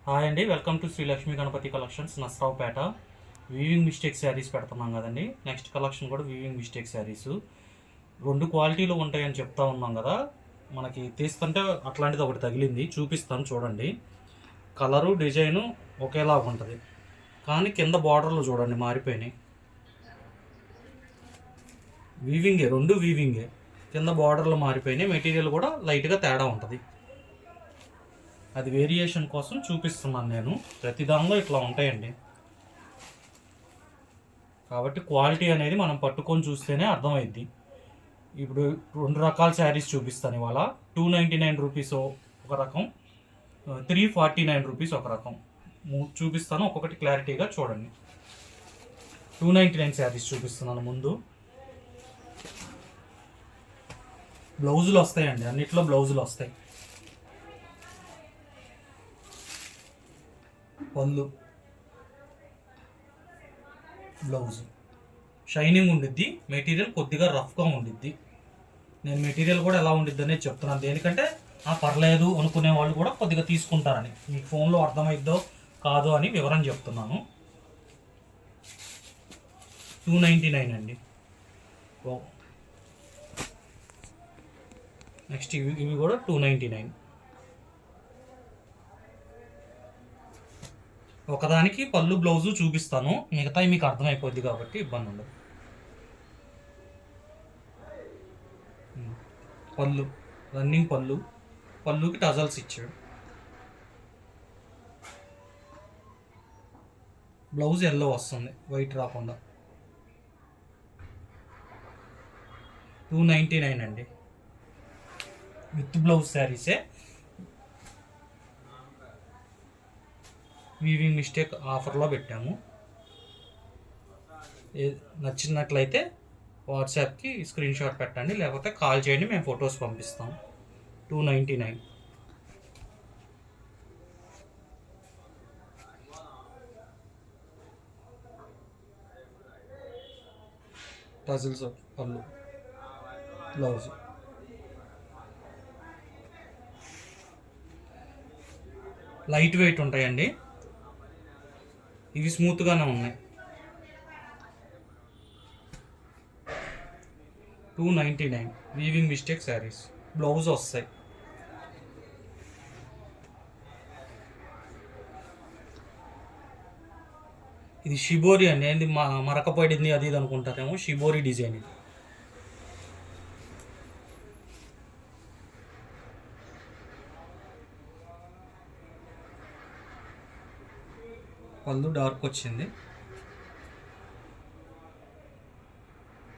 Hi అండి, welcome to Shri Lakshmi Ganapati collections, Nasravupeta. Weaving mistake saris పెడుతున్నాం కదండి. నెక్స్ట్ కలెక్షన్ కూడా వీవింగ్ మిస్టేక్ శారీస్. రెండు క్వాలిటీలు ఉంటాయని చెప్తా ఉన్నాం కదా. మనకి తీస్తుంటే అట్లాంటిది ఒకటి తగిలింది, చూపిస్తాను చూడండి. కలరు డిజైను ఒకేలాగా ఉంటుంది, కానీ కింద బార్డర్లు చూడండి మారిపోయినాయి. వీవింగే, రెండు వీవింగే. కింద బార్డర్లు మారిపోయినాయి, మెటీరియల్ కూడా లైట్గా తేడా ఉంటుంది. అది వేరియేషన్ కోసం చూపిస్తున్నాను నేను. ప్రతి దానిలో ఇట్లా ఉంటాయండి, కాబట్టి క్వాలిటీ అనేది మనం పట్టుకొని చూస్తేనే అర్థమైద్ది. ఇప్పుడు రెండు రకాల శారీస్ చూపిస్తాను ఇవాళ. 299 రూపీస్ ఒక రకం, 349 రూపీస్ ఒక రకం చూపిస్తాను. ఒక్కొక్కటి క్లారిటీగా చూడండి. 299 శారీస్ చూపిస్తున్నాను. ముందు బ్లౌజులు వస్తాయండి, అన్నిట్లో బ్లౌజులు వస్తాయి. పళ్ళు, బ్లౌజ్ షైనింగ్ ఉండిద్ది, మెటీరియల్ కొద్దిగా రఫ్గా ఉండిద్ది. నేను మెటీరియల్ కూడా ఎలా ఉండిద్ది అనేది చెప్తున్నాను, దేనికంటే పర్లేదు అనుకునే వాళ్ళు కూడా కొద్దిగా తీసుకుంటారని. మీకు ఫోన్లో అర్థమైద్దో కాదో అని వివరం చెప్తున్నాను. 299 అండి. నెక్స్ట్ ఇవి కూడా 299. ఒకదానికి పళ్ళు బ్లౌజు చూపిస్తాను, మిగతాయి మీకు అర్థమైపోద్ది కాబట్టి ఇబ్బంది ఉండదు. పళ్ళు రన్నింగ్ పళ్ళు, పళ్ళుకి టజల్స్ ఇచ్చాడు. బ్లౌజ్ ఎల్లో వస్తుంది, వైట్ రాకుండా. 299 అండి, విత్ బ్లౌజ్ శారీసే. వీవింగ్ మిస్టేక్ ఆఫర్లో పెట్టాము. నచ్చినట్లయితే వాట్సాప్కి స్క్రీన్ షాట్ పెట్టండి, లేకపోతే కాల్ చేయండి, మేము ఫొటోస్ పంపిస్తాం. 299. టజిల్స్ పళ్ళు, బ్లౌజ్. లైట్ వెయిట్ ఉంటాయండి, ఇవి స్మూత్గానే ఉన్నాయి. 299 వీవింగ్ మిస్టేక్ శారీస్, బ్లౌజ్ వస్తాయి. ఇది షిబోరి అండి, ఏంది మరకపోయింది అది ఇది అనుకుంటారేమో, షిబోరి డిజైన్ ఇది. పళ్ళు డార్క్ వచ్చింది,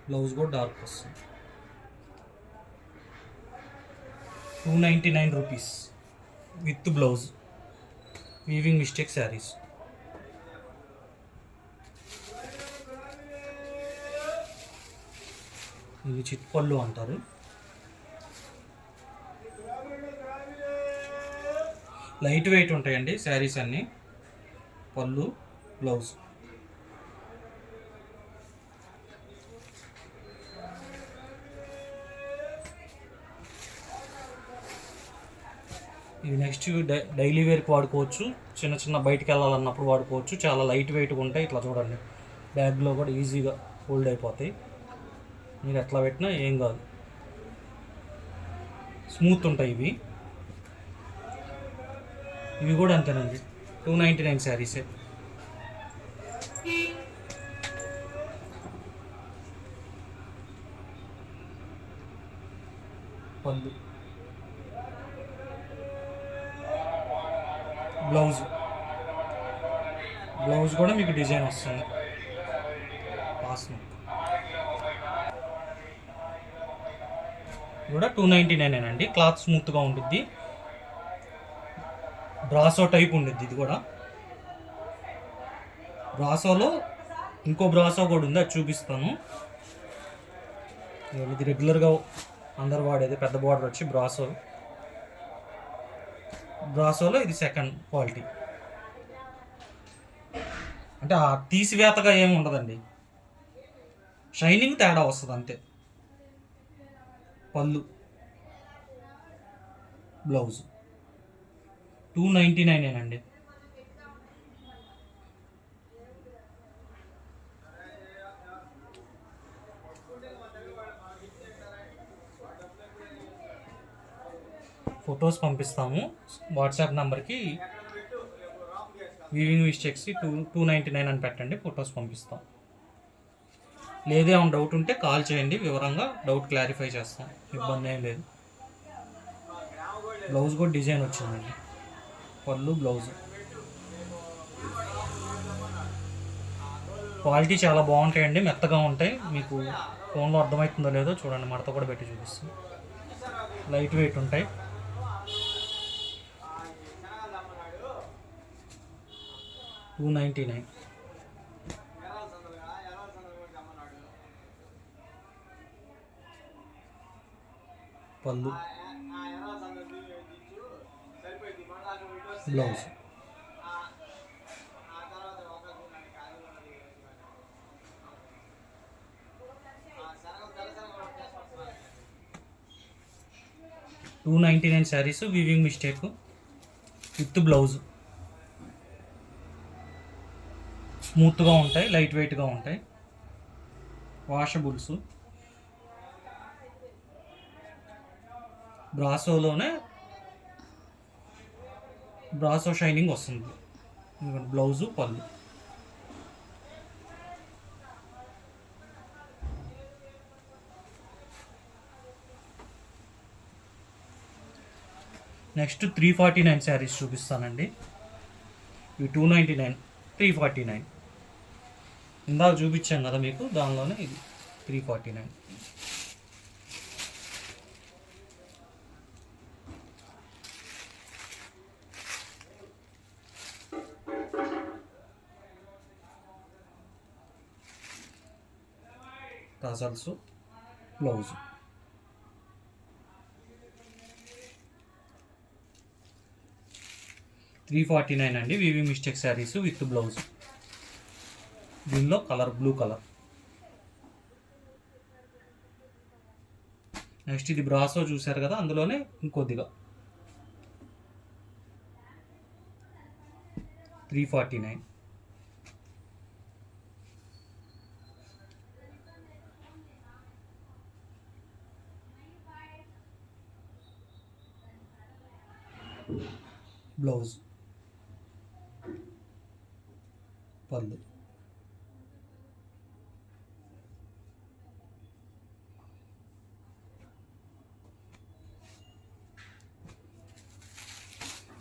బ్లౌజ్ కూడా డార్క్ వస్తుంది. 299 rupees with blouse, weaving mistake saris. ఇవి చిట్పళ్ళు అంటారు. లైట్ వెయిట్ ఉంటాయండి శారీస్ అన్నీ. పళ్ళు, బ్లౌజ్. ఇవి నెక్స్ట్ డైలీ వేర్కి వాడుకోవచ్చు, చిన్న చిన్న బయటికి వెళ్ళాలన్నప్పుడు వాడుకోవచ్చు. చాలా లైట్ వెయిట్గా ఉంటాయి. ఇట్లా చూడండి, బ్యాగ్లో కూడా ఈజీగా హోల్డ్ అయిపోతాయి. మీరు ఎట్లా పెట్టినా ఏం కాదు, స్మూత్ ఉంటాయి ఇవి. ఇవి కూడా అంతేనండి, 299 శారీసే. పళ్ళు, బ్లౌజ్. బ్లౌజ్ కూడా మీకు డిజైన్ వస్తుంది, పాస్ను కూడా 299 అండి. క్లాత్ స్మూత్గా ఉంటుంది, బ్రాసో టైప్ ఉండిద్ది. ఇది కూడా బ్రాసోలో ఇంకో బ్రాసో కూడా ఉంది, అది చూపిస్తాను. ఇది రెగ్యులర్గా అందరు వాడేది, పెద్ద బార్డర్ వచ్చి బ్రాసోలో ఇది సెకండ్ క్వాలిటీ. అంటే ఆ తీసివేతగా ఏమి ఉండదండి, షైనింగ్ తేడా వస్తుంది అంతే. పళ్ళు, బ్లౌజ్. 299 అండి. ఫొటోస్ పంపిస్తాము వాట్సాప్ నెంబర్కి. వీవింగ్ మిస్టేక్స్ 299 అని పెట్టండి, ఫొటోస్ పంపిస్తాం. లేదేమన్నా డౌట్ ఉంటే కాల్ చేయండి, వివరంగా డౌట్ క్లారిఫై చేస్తాం, ఇబ్బంది ఏం లేదు. బ్లౌజ్ కూడా డిజైన్ వచ్చిందండి, పళ్ళు బ్లౌజ్. క్వాలిటీ చాలా బాగుంటాయండి, మెత్తగా ఉంటాయి. మీకు ఫోన్లో అర్థమవుతుందో లేదో చూడండి, మడత కూడా పెట్టి చూపిస్తాం. లైట్ వెయిట్ ఉంటాయి. $299. పళ్ళు blouse. $299 saris weaving mistake with blouse. స్మూత్గా ఉంటాయి, లైట్ వెయిట్గా ఉంటాయి, వాషబుల్స్. బ్రాసోలోనే బ్రాసో షైనింగ్ వస్తుంది. బ్లౌజు పళ్ళు. నెక్స్ట్ 349 శారీస్ చూపిస్తానండి. ఇవి 299, 349. ఇందాక చూపించాం కదా మీకు, దానిలోనే ఇది 349. Tassels, blouse. $349 అండి weaving mistake saris with blouse. దీనిలో కలర్ బ్లూ కలర్. నెక్స్ట్ ఇది బ్రాసో చూసారు కదా, అందులోనే ఇంకొద్దిగా. 349. బ్లౌజ్, పళ్ళు.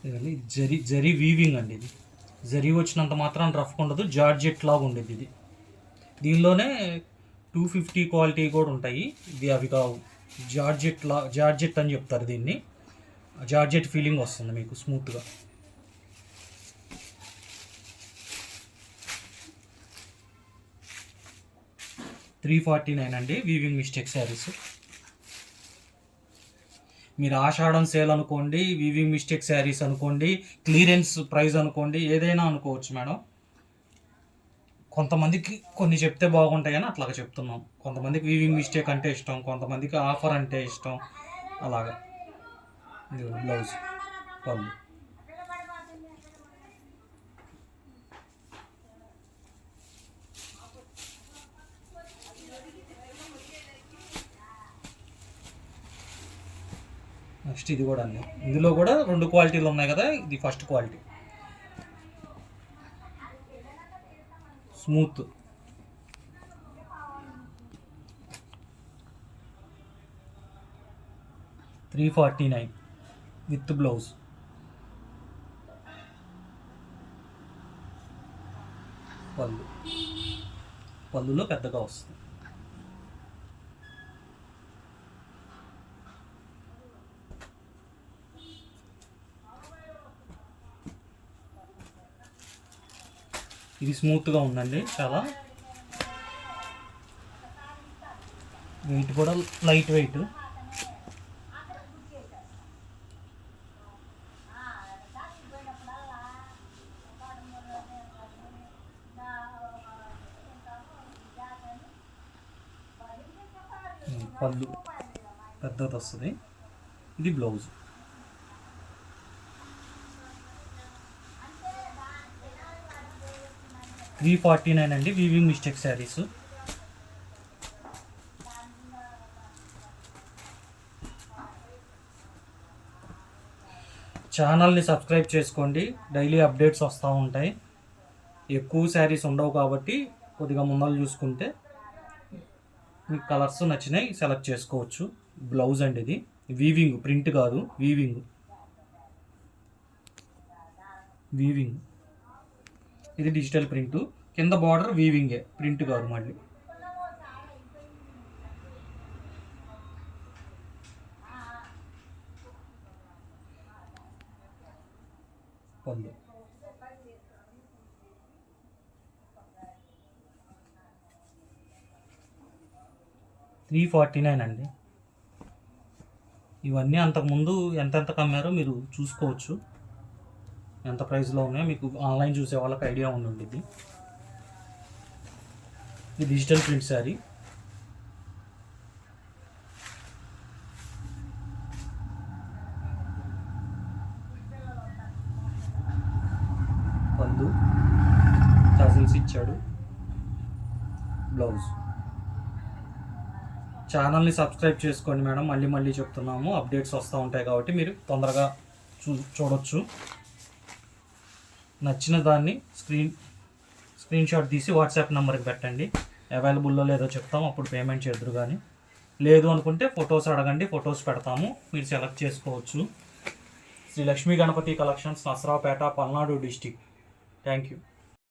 ఇదండి జరీ వీవింగ్ అండి. ఇది జరీ వచ్చినంత మాత్రం రఫ్ ఉండదు, జార్జెట్ లాగా ఉండేది ఇది. దీనిలోనే 250 క్వాలిటీ కూడా ఉంటాయి. ఇది అవి కావు, జార్జెట్ అని చెప్తారు దీన్ని. జార్జెట్ ఫీలింగ్ వస్తుంది మీకు స్మూత్గా. $349 అండి వీవింగ్ మిస్టేక్ శారీస్. మీరు ఆషాఢం సేల్ అనుకోండి, వీవింగ్ మిస్టేక్ శారీస్ అనుకోండి, క్లియరెన్స్ ప్రైస్ అనుకోండి, ఏదైనా అనుకోవచ్చు మేడం. కొంతమందికి కొన్ని చెప్తే బాగుంటాయని అట్లాగా చెప్తున్నాం. కొంతమందికి వీవింగ్ మిస్టేక్ అంటే ఇష్టం, కొంతమందికి ఆఫర్ అంటే ఇష్టం, అలాగా. బ్లౌజ్, పళ్ళు. నెక్స్ట్ ఇది కూడా అండి, ఇందులో కూడా 2 క్వాలిటీలు ఉన్నాయి కదా. ఇది first quality, smooth. $349 with blouse. పళ్ళులో పెద్దగా వస్తుంది. ఇది స్మూత్గా ఉందండి చాలా. వెయిట్ కూడా లైట్ వెయిట్. పళ్ళు పెద్దది వస్తుంది. ఇది బ్లౌజ్. $349 అండి వీవింగ్ మిస్టేక్ శారీస్. ఛానల్ని సబ్స్క్రైబ్ చేసుకోండి, డైలీ అప్డేట్స్ వస్తూ ఉంటాయి. ఎక్కువ శారీస్ ఉండవు కాబట్టి కొద్దిగా ముందర చూసుకుంటే మీకు కలర్స్ నచ్చినాయి సెలెక్ట్ చేసుకోవచ్చు. బ్లౌజ్ అండి ఇది వీవింగ్, ప్రింట్ కాదు, వీవింగ్. ఇది డిజిటల్ ప్రింట్, కింద బార్డర్ వీవింగే, ప్రింట్ కాదు. మళ్ళీ పళ్ళు 349 అండి. ఇవన్నీ అంతకుముందు ఎంతెంత కమ్మారో మీరు చూసుకోవచ్చు, ఎంత ప్రైస్లో ఉన్నాయో మీకు ఆన్లైన్ చూసే వాళ్ళకి ఐడియా ఉండుండిద్ది. ఇది డిజిటల్ ప్రింట్ శారీ. పళ్ళు టజిల్స్ ఇచ్చాడు. బ్లౌజ్. ఛానల్ని సబ్స్క్రైబ్ చేసుకోండి మేడం, మళ్ళీ మళ్ళీ చెప్తున్నాము, అప్డేట్స్ వస్తూ ఉంటాయి కాబట్టి మీరు తొందరగా చూడొచ్చు. నచ్చిన దాన్ని స్క్రీన్ షాట్ తీసి వాట్సాప్ నెంబర్కి పెట్టండి, అవైలబుల్లో లేదో చెప్తాము, అప్పుడు పేమెంట్ చేద్దరు. కానీ లేదు అనుకుంటే ఫొటోస్ అడగండి, ఫొటోస్ పెడతాము, మీరు సెలెక్ట్ చేసుకోవచ్చు. Shri Lakshmi Ganapati collections, Narasaraopet, Palnadu district. Thank you.